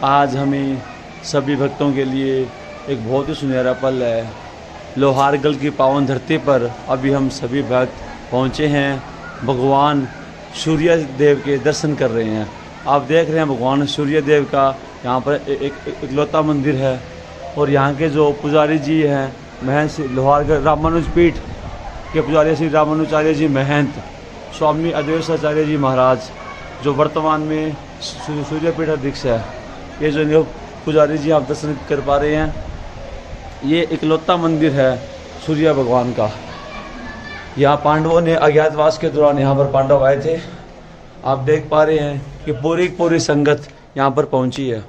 आज हमें सभी भक्तों के लिए एक बहुत ही सुनहरा पल है। लोहारगल की पावन धरती पर अभी हम सभी भक्त पहुँचे हैं। भगवान सूर्य देव के दर्शन कर रहे हैं। आप देख रहे हैं भगवान सूर्य देव का यहाँ पर एक इकलौता मंदिर है। और यहाँ के जो पुजारी जी हैं महंत लोहारगल रामानुज पीठ के पुजारी श्री रामानुजाचार्य जी महंत स्वामी अद्वैताचार्य जी महाराज, जो वर्तमान में सूर्य पीठ अध्यक्ष है। ये जो पुजारी जी आप दर्शन कर पा रहे हैं, ये इकलौता मंदिर है सूर्य भगवान का। यहाँ पांडवों ने अज्ञातवास के दौरान यहाँ पर पांडव आए थे। आप देख पा रहे हैं कि पूरी संगत यहाँ पर पहुँची है।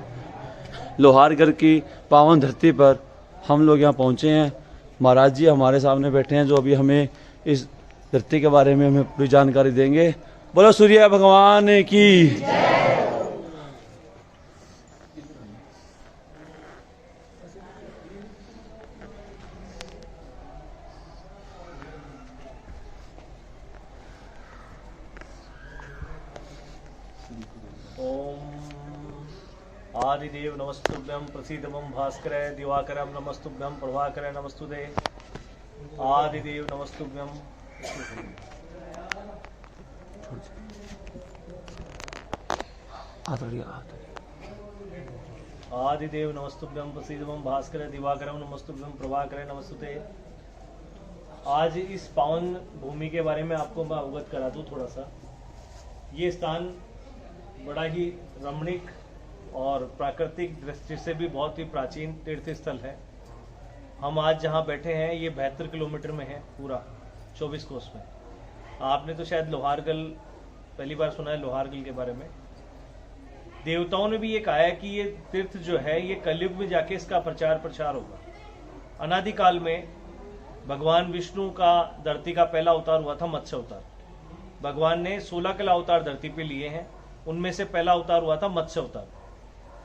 लोहारगढ़ की पावन धरती पर हम लोग यहाँ पहुँचे हैं। महाराज जी हमारे सामने बैठे हैं, जो अभी हमें इस धरती के बारे में हमें पूरी जानकारी देंगे। बोलो सूर्य भगवान की। आदिदेव नमस्तुभ्यं प्रसीदमं भास्कर दिवाकरं नमस्तुभ्यं प्रभाकर नमस्तुते। आदिदेव नमस्तुभ्यं आदिदेव नमस्तुभ्यं प्रसीदमं भास्कर दिवाकरं नमस्तुभ्यं प्रभाकर नमस्तुते। आज इस पावन भूमि के बारे में आपको मैं अवगत करा दूं थोड़ा सा। ये स्थान बड़ा ही रमणीक और प्राकृतिक दृष्टि से भी बहुत ही प्राचीन तीर्थ स्थल है। हम आज जहाँ बैठे हैं ये 72 किलोमीटर में है, पूरा 24 कोस में। आपने तो शायद लोहारगल पहली बार सुना है लोहारगल के बारे में। देवताओं ने भी ये कहा है कि ये तीर्थ जो है ये कलयुग में जाके इसका प्रचार प्रसार होगा। अनादिकाल में भगवान विष्णु का धरती का पहला अवतार हुआ था मत्स्य अवतार। भगवान ने 16 कला अवतार धरती पे लिए हैं, उनमें से पहला अवतार हुआ था मत्स्य अवतार।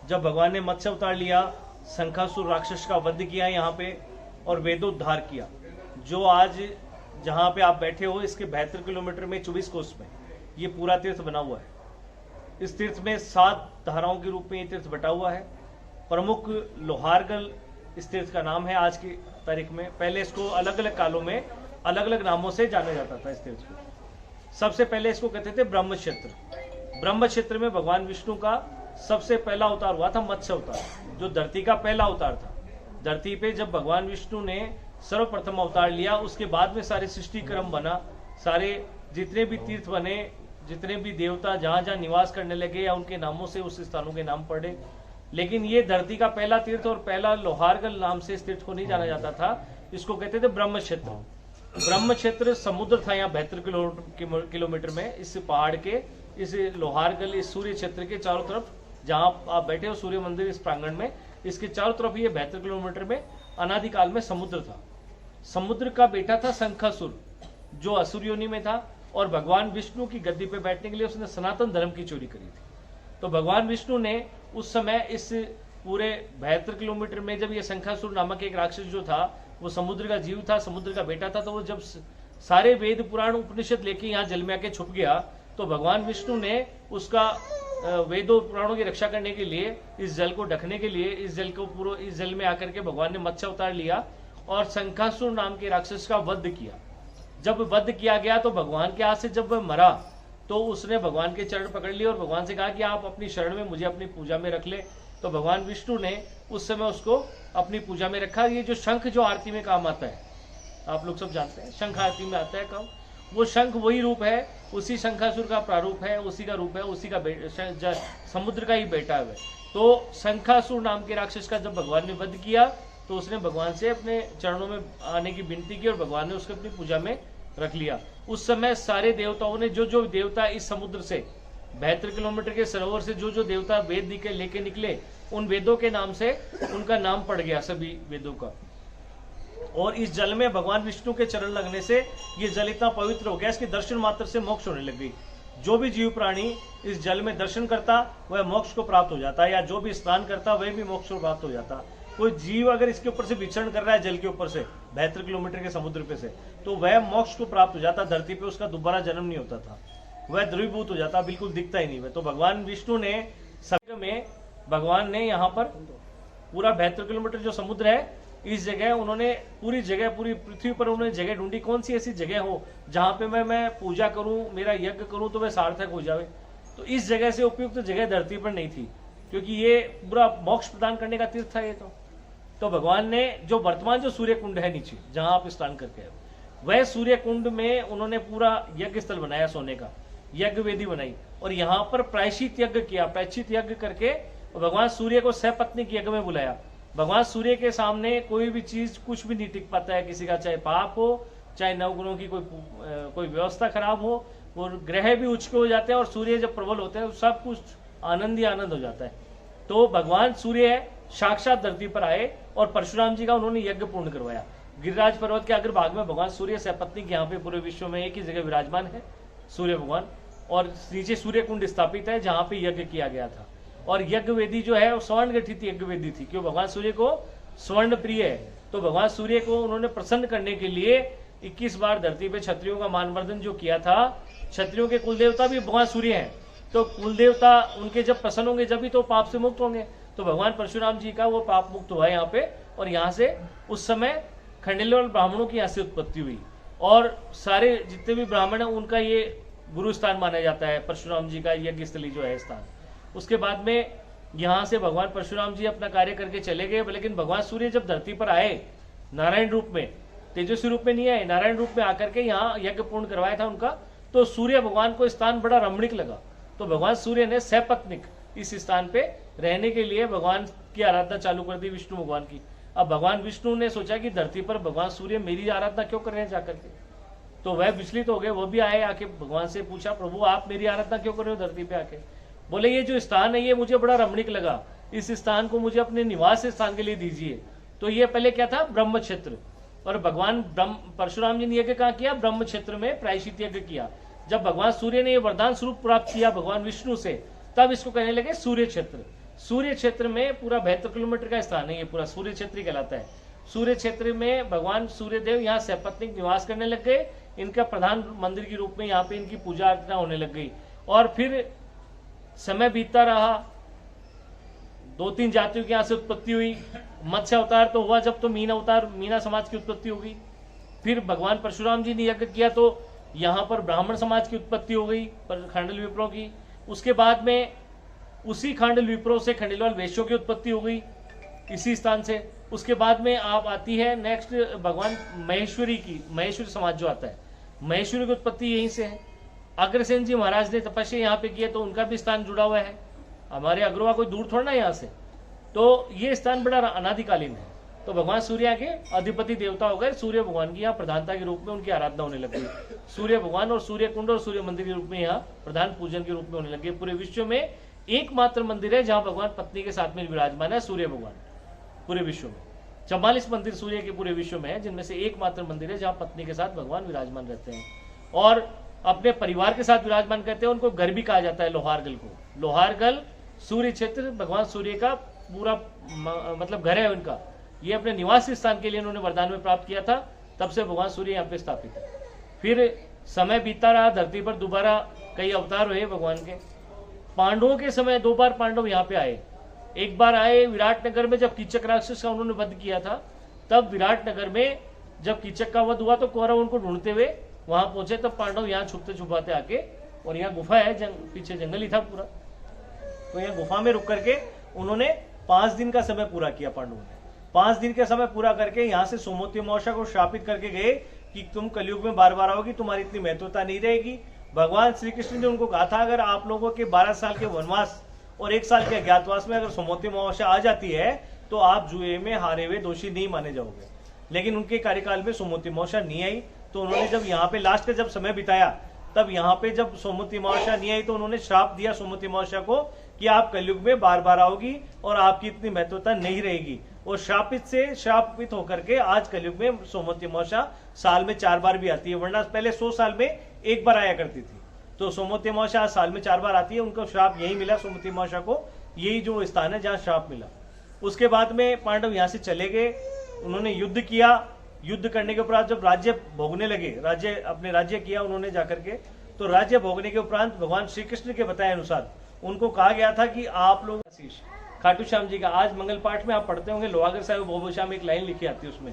जब भगवान ने मत्स्य अवतार लिया, शंखासुर राक्षस का वध किया यहाँ पे और वेदोद्धार किया। जो आज जहाँ पे आप बैठे हो इसके 72 किलोमीटर में 24 कोस में ये पूरा तीर्थ बना हुआ है। इस तीर्थ में 7 धाराओं के रूप में ये तीर्थ बटा हुआ है। प्रमुख लोहारगल इस तीर्थ का नाम है आज की तारीख में। पहले इसको अलग अलग कालों में अलग अलग नामों से जाना जाता था। इस तीर्थ को सबसे पहले इसको कहते थे ब्रह्म क्षेत्र। ब्रह्म क्षेत्र में भगवान विष्णु का सबसे पहला अवतार हुआ था मत्स्य अवतार, जो धरती का पहला अवतार था। धरती पे जब भगवान विष्णु ने सर्वप्रथम अवतार लिया, उसके बाद में सारे सृष्टि क्रम बना, सारे जितने भी तीर्थ बने, जितने भी देवता जहां जहां निवास करने लगे या उनके नामों से उस स्थानों के नाम पड़े। लेकिन ये धरती का पहला तीर्थ और पहला लोहारगल नाम से इस तीर्थ को नहीं जाना जाता था। इसको कहते थे ब्रह्म क्षेत्र। ब्रह्म क्षेत्र समुद्र था यहाँ 72 किलोमीटर में। इस पहाड़ के इस लोहारगल इस सूर्य क्षेत्र के चारों तरफ जहां आप बैठे हो सूर्य मंदिर इस प्रांगण में, इसके चारों तरफ ये 72 किलोमीटर में अनादिकाल में समुद्र था। समुद्र का बेटा था शंखासुर, जो असुर योनि में था और भगवान विष्णु की गद्दी पे बैठने के लिए उसने सनातन धर्म की चोरी करी थी। तो भगवान विष्णु ने उस समय इस पूरे 72 किलोमीटर में, जब ये शंखासुर नामक एक राक्षस जो था वो समुद्र का जीव था, समुद्र का बेटा था, तो वो जब सारे वेद पुराण उपनिषद लेके यहाँ जल में आके छुप गया, तो भगवान विष्णु ने उसका वेदों पुराणों की रक्षा करने के लिए, इस जल को ढकने के लिए, इस जल में आकर के भगवान ने मत्स्य अवतार लिया और शंखासुर नाम के राक्षस का वध किया। जब वध किया गया तो भगवान के हाथ से जब वह मरा तो उसने भगवान के चरण पकड़ लिए और भगवान से कहा कि आप अपनी शरण में मुझे अपनी पूजा में रख ले। तो भगवान विष्णु ने उस समय उसको अपनी पूजा में रखा। ये जो शंख जो आरती में काम आता है, आप लोग सब जानते हैं शंख आरती में आता है काम, वो शंख वही रूप है, उसी शंखासुर का प्रारूप है, उसी का रूप है, उसी का समुद्र का ही बेटा है। तो शंखासुर नाम के राक्षस का जब भगवान ने वध किया तो उसने भगवान से अपने चरणों में आने की विनती की और भगवान ने उसको अपनी पूजा में रख लिया। उस समय सारे देवताओं ने, जो देवता इस समुद्र से 72 किलोमीटर के सरोवर से जो देवता वेद लेके निकले, उन वेदों के नाम से उनका नाम पड़ गया, सभी वेदों का। और इस जल में भगवान विष्णु के चरण लगने से ये जल इतना पवित्र हो गया, इसके दर्शन मात्र से मोक्ष होने लग गई। जो भी जीव प्राणी इस जल में दर्शन करता वह मोक्ष को प्राप्त हो जाता, या जो भी स्नान करता वह भी मोक्ष को प्राप्त हो जाता। कोई जीव अगर इसके ऊपर से विचरण कर रहा है जल के ऊपर से 72 किलोमीटर के समुद्र पे से, तो वह मोक्ष को प्राप्त हो जाता। धरती पे उसका दोबारा जन्म नहीं होता था, वह द्रवीभूत हो जाता, बिल्कुल दिखता ही नहीं वह। तो भगवान विष्णु ने समुद्र में भगवान ने यहाँ पर पूरा 72 किलोमीटर जो समुद्र है, इस जगह उन्होंने पूरी पृथ्वी पर उन्होंने जगह ढूंढी, कौन सी ऐसी जगह हो जहां पे मैं पूजा करूं, मेरा यज्ञ करूं तो वह सार्थक हो जाए। तो इस जगह से उपयुक्त जगह धरती पर नहीं थी, क्योंकि ये पूरा मोक्ष प्रदान करने का तीर्थ था ये। तो भगवान ने जो वर्तमान जो सूर्य कुंड है नीचे जहां आप स्नान करके आए, वह सूर्य कुंड में उन्होंने पूरा यज्ञ स्थल बनाया, सोने का यज्ञ वेदी बनाई, और यहाँ पर प्रायश्चित यज्ञ किया। प्रायश्चित यज्ञ करके भगवान सूर्य को सपत्नीक यज्ञ में बुलाया। भगवान सूर्य के सामने कोई भी चीज कुछ भी नहीं टिक पाता है किसी का, चाहे पाप हो, चाहे नवग्रहों की कोई व्यवस्था खराब हो, और ग्रह भी उच्च हो जाते हैं, और सूर्य जब प्रबल होते हैं सब कुछ आनंद ही आनंद हो जाता है। तो भगवान सूर्य साक्षात धरती पर आए और परशुराम जी का उन्होंने यज्ञ पूर्ण करवाया। गिरिराज पर्वत के अग्रभाग में भगवान सूर्य सपत्नीक यहाँ पे पूरे विश्व में एक ही जगह विराजमान है सूर्य भगवान, और नीचे सूर्य कुंड स्थापित है जहाँ पे यज्ञ किया गया था। और यज्ञ वेदी जो है वो स्वर्ण गठित यज्ञ वेदी थी, क्यों भगवान सूर्य को स्वर्ण प्रिय है। तो भगवान सूर्य को उन्होंने प्रसन्न करने के लिए 21 बार धरती पे क्षत्रियों का मानवर्धन जो किया था। क्षत्रियों के कुलदेवता भी भगवान सूर्य हैं, तो कुलदेवता उनके जब प्रसन्न होंगे जब भी तो पाप से मुक्त होंगे। तो भगवान परशुराम जी का वो पाप मुक्त हुआ यहाँ पे, और यहाँ से उस समय खंडेलवाल ब्राह्मणों की यहाँ से उत्पत्ति हुई, और सारे जितने भी ब्राह्मण है उनका ये गुरु स्थान माना जाता है, परशुराम जी का यज्ञ स्थली जो है स्थान। उसके बाद में यहाँ से भगवान परशुराम जी अपना कार्य करके चले गए, लेकिन भगवान सूर्य जब धरती पर आए नारायण रूप में, तेजस्वी रूप में नहीं आए, नारायण रूप में आकर के यहाँ यज्ञ पूर्ण करवाया था उनका। तो सूर्य भगवान को स्थान बड़ा रमणीक लगा, तो भगवान सूर्य ने सपत्नीक इस स्थान पे रहने के लिए भगवान की आराधना चालू कर दी, विष्णु भगवान की। अब भगवान विष्णु ने सोचा कि धरती पर भगवान सूर्य मेरी आराधना क्यों कर रहे हैं जाकर के, तो वह विचलित हो गए। वो भी आए, आके भगवान से पूछा, प्रभु आप मेरी आराधना क्यों कर रहे हो धरती पे आके। बोले ये जो स्थान है ये मुझे बड़ा रमणीक लगा, इस स्थान को मुझे अपने निवास स्थान के लिए दीजिए। तो ये पहले क्या था, ब्रह्म क्षेत्र, और भगवान परशुराम जी ने यज्ञ कहाँ किया, ब्रह्म क्षेत्र में प्रायश्चित यज्ञ किया। जब भगवान सूर्य ने ये वरदान स्वरूप प्राप्त किया भगवान विष्णु से, तब इसको कहने लगे सूर्य क्षेत्र। सूर्य क्षेत्र में पूरा 72 किलोमीटर का स्थान है, ये पूरा सूर्य क्षेत्र कहलाता है। सूर्य क्षेत्र में भगवान सूर्यदेव यहाँ सपत्नीक निवास करने लग गए, इनका प्रधान मंदिर के रूप में यहाँ पे इनकी पूजा अर्चना होने लग गई। और फिर समय बीतता रहा, 2-3 जातियों की यहाँ से उत्पत्ति हुई। मत्स्य अवतार तो हुआ जब, तो मीन अवतार, मीना समाज की उत्पत्ति हो गई। फिर भगवान परशुराम जी ने यज्ञ किया तो यहाँ पर ब्राह्मण समाज की उत्पत्ति हो गई, खांडल विप्रों की। उसके बाद में उसी खांडल विप्रों से खंडेलवाल वैश्यों की उत्पत्ति हो गई इसी स्थान से। उसके बाद में आप आती है नेक्स्ट भगवान महेश्वरी की, महेश्वरी समाज जो आता है, महेश्वरी की उत्पत्ति यहीं से है। अग्रसेन जी महाराज ने तपस्या यहाँ पे किया तो उनका भी स्थान जुड़ा हुआ है, हमारे अग्रवा कोई दूर थोड़ा ना यहाँ से। तो ये स्थान बड़ा अनादिकालीन है। तो भगवान सूर्य के अधिपति देवता हो गए, सूर्य भगवान की यहाँ प्रधानता के रूप में उनकी आराधना होने लग गई। सूर्य भगवान और सूर्य कुंड और सूर्य मंदिर के रूप में यहाँ प्रधान पूजन के रूप में होने लगे। पूरे विश्व में एकमात्र मंदिर है जहाँ भगवान पत्नी के साथ में विराजमान है सूर्य भगवान, पूरे विश्व में 44 मंदिर सूर्य के पूरे विश्व में है, जिनमें से एकमात्र मंदिर है जहाँ पत्नी के साथ भगवान विराजमान रहते हैं और अपने परिवार के साथ विराजमान करते हैं। उनको घर भी कहा जाता है लोहारगल को। लोहारगल सूर्य क्षेत्र भगवान सूर्य का पूरा मतलब घर है उनका। ये अपने निवास स्थान के लिए उन्होंने वरदान में प्राप्त किया था, तब से भगवान सूर्य यहाँ पे स्थापित है। फिर समय बीतता रहा, धरती पर दोबारा कई अवतार हुए भगवान के। पांडवों के समय 2 बार पांडव यहाँ पे आए। एक बार आए विराट नगर में, जब कीचक राक्षस का उन्होंने वध किया था, तब विराट नगर में जब कीचक का वध हुआ तो कौरव उनको ढूंढते हुए वहां पहुंचे। तब पांडव यहाँ छुपते छुपाते आके, और यहाँ गुफा है, पीछे जंगल ही था पूरा, तो यहाँ गुफा में रुक करके उन्होंने 5 दिन का समय पूरा किया। पांडवों ने 5 दिन का समय पूरा करके यहाँ से सोमवती अमावस्या को श्रापित करके गए कि तुम कलयुग में बार बार आओगी, तुम्हारी इतनी महत्वता नहीं रहेगी। भगवान श्री कृष्ण ने उनको कहा था, अगर आप लोगों के 12 साल के वनवास और 1 साल के अज्ञातवास में अगर सोमवती अमावस्या आ जाती है तो आप जुए में हारे हुए दोषी नहीं माने जाओगे। लेकिन उनके कार्यकाल में सोमवती अमावस्या नहीं आई, तो उन्होंने जब यहाँ पे लास्ट का जब समय बिताया, तब यहाँ पे जब सोमवती अमावस्या नहीं आई तो उन्होंने श्राप दिया सोमवती अमावस्या को कि आप कलयुग में बार बार आओगी और आपकी इतनी महत्वता नहीं रहेगी। और श्रापित होकर के आज कलयुग में सोमवती अमावस्या साल में 4 बार भी आती है, वरना पहले 100 साल में 1 बार आया करती थी। तो सोमवती अमावस्या आज साल में 4 बार आती है। उनको श्राप यही मिला सोमवती अमावस्या को, यही जो स्थान है जहाँ श्राप मिला। उसके बाद में पांडव यहाँ से चले गए, उन्होंने युद्ध किया। युद्ध करने के उपरांत जब राज्य भोगने लगे, अपने राज्य किया उन्होंने जाकर के, तो राज्य भोगने के उपरांत भगवान श्री कृष्ण के बताए अनुसार उनको कहा गया था कि आप लोग खाटू श्याम जी का। आज मंगल पाठ में आप पढ़ते होंगे, लोहागर साहिब बाबू श्याम एक लाइन लिखी आती है उसमें,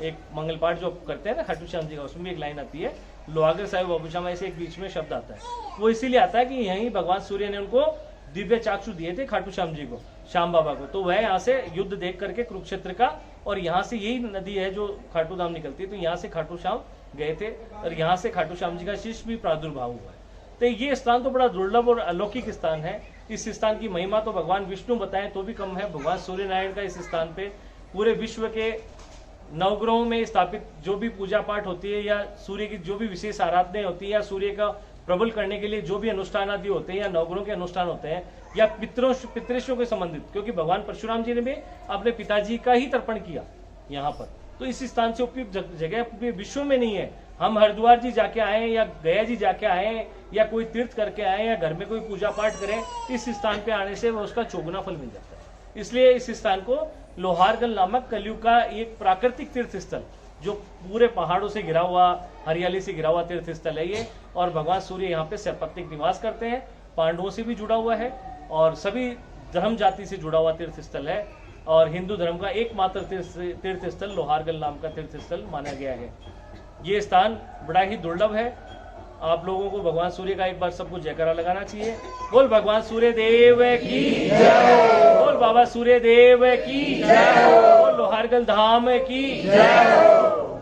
एक मंगल पाठ जो करते हैं ना खाटू श्याम जी का, उसमें भी एक लाइन आती है लोहागर साहिब बाबू श्याम, ऐसे एक बीच में शब्द आता है। वो इसीलिए आता है कि यहीं भगवान सूर्य ने उनको दिव्य चाक्षु दिए थे खाटू श्याम जी को, श्याम बाबा को। तो वह यहाँ से युद्ध देख करके कुरुक्षेत्र का, और यहाँ से यही नदी है जो खाटू धाम निकलती है, तो यहाँ से खाटू श्याम गए थे और यहाँ से खाटू श्याम जी का शिष्य भी प्रादुर्भाव हुआ है। तो ये स्थान तो बड़ा दुर्लभ और अलौकिक स्थान है। इस स्थान की महिमा तो भगवान विष्णु बताएं तो भी कम है। भगवान सूर्य नारायण का इस स्थान पे पूरे विश्व के नवग्रहों में स्थापित जो भी पूजा पाठ होती है, या सूर्य की जो भी विशेष आराधनाएं होती है, या सूर्य का प्रबल करने के लिए जो भी अनुष्ठान आदि होते हैं, या नवग्रहों के अनुष्ठान होते हैं, या पितृषों के संबंधित, क्योंकि भगवान परशुराम जी ने भी अपने पिताजी का ही तर्पण किया यहाँ पर। तो इस स्थान से उपयुक्त जगह पूरे विश्व में नहीं है। हम हरिद्वार जी जाके आए, या गया जी जाके आए, या कोई तीर्थ करके आए, या घर में कोई पूजा पाठ करें, इस स्थान पे आने से वो उसका चौगुना फल मिल जाता है। इसलिए इस स्थान को लोहारगल नामक कलयुग का एक प्राकृतिक तीर्थ स्थल, जो पूरे पहाड़ों से घिरा हुआ, हरियाली से घिरा हुआ तीर्थ स्थल है ये। और भगवान सूर्य यहाँ पे सपत्निक निवास करते हैं, पांडवों से भी जुड़ा हुआ है और सभी धर्म जाति से जुड़ा हुआ तीर्थ स्थल है। और हिंदू धर्म का एकमात्र तीर्थ स्थल लोहारगल नाम का तीर्थ स्थल माना गया है। ये स्थान बड़ा ही दुर्लभ है। आप लोगों को भगवान सूर्य का एक बार सबको जयकारा लगाना चाहिए। बोल भगवान सूर्य देव की जय, बोल बाबा सूर्य देव की जय, बोल लोहारगल धाम की जय।